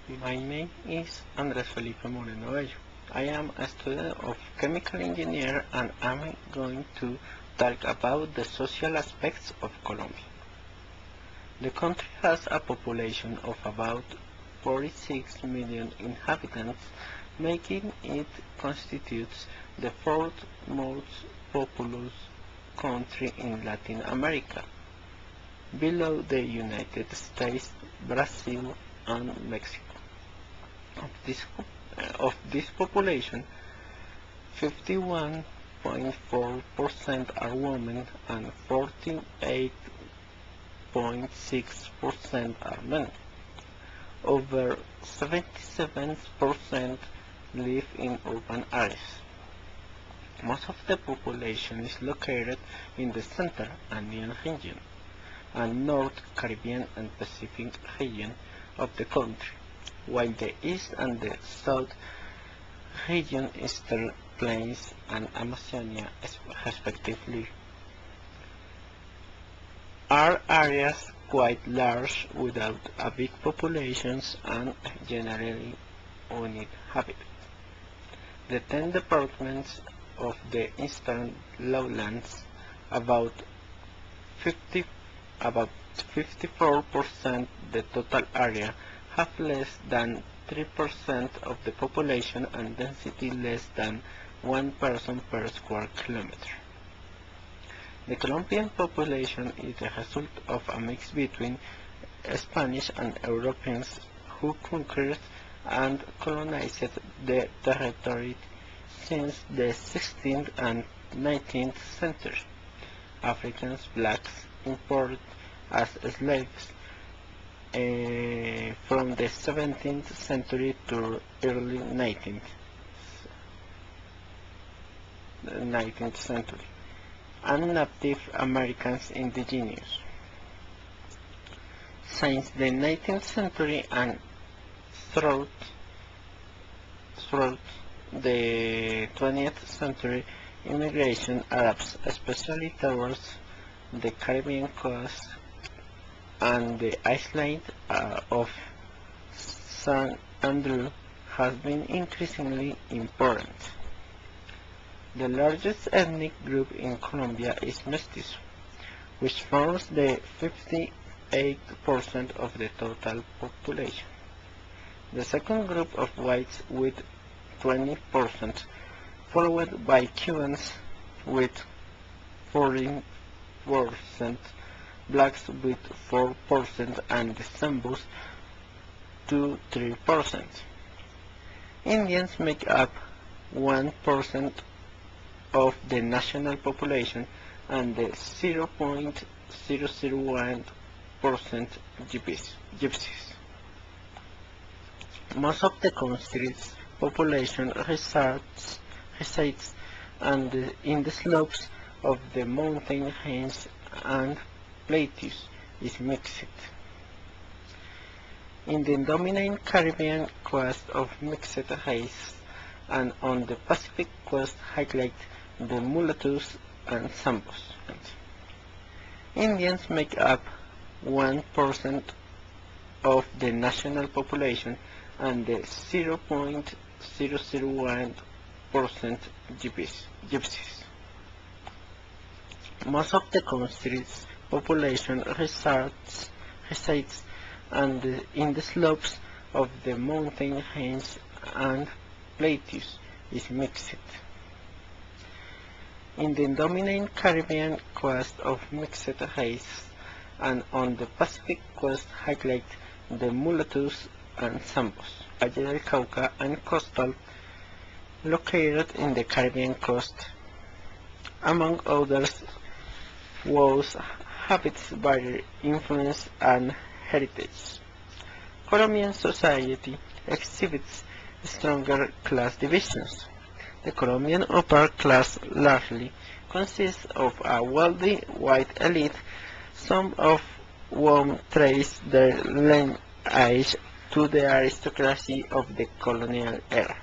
My name is Andrés Felipe Moreno Bello. I am a student of chemical engineer and I'm going to talk about the social aspects of Colombia. The country has a population of about 46 million inhabitants, making it constitutes the fourth most populous country in Latin America, below the United States, Brazil, and Mexico. Of this population, 51.4% are women and 48.6% are men. Over 77% live in urban areas. Most of the population is located in the Center Andean region and North Caribbean and Pacific region of the country, while the East and the South region, Eastern Plains and Amazonia respectively, are areas quite large without a big populations and generally uninhabited. The 10 departments of the Eastern Lowlands, about 54% the total area, have less than 3% of the population and density less than 1 person per square kilometer. The Colombian population is the result of a mix between Spanish and Europeans who conquered and colonized the territory since the 16th and 19th century. Africans, blacks, imported as slaves from the 17th century to early 19th century, and Native Americans indigenous. Since the 19th century and throughout the 20th century, immigration Arabs, especially towards the Caribbean coast and the island of San Andrew, has been increasingly important. The largest ethnic group in Colombia is Mestizo, which forms the 58% of the total population. The second group of whites with 20%, followed by Cubans with 14%, blacks with 4%, and the Zambos 2-3%. Indians make up 1% of the national population and the 0.001% Gypsies. Most of the country's population resides in the slopes of the mountain range and plateaus is mixed. In the dominant Caribbean coast of mixed race and on the Pacific coast highlight the mulattoes and Zambos. Indians make up 1% of the national population and the 0.001% Gypsies. Most of the country's population resides in the slopes of the mountain range and plateaus is mixed. In the dominant Caribbean coast of mixed race and on the Pacific coast highlight the mulattoes and Zambos. Valle del Cauca and coastal, located in the Caribbean coast, among others, whose habits, barrier, influence, and heritage. Colombian society exhibits stronger class divisions. The Colombian upper class largely consists of a wealthy white elite, some of whom trace their lineage to the aristocracy of the colonial era.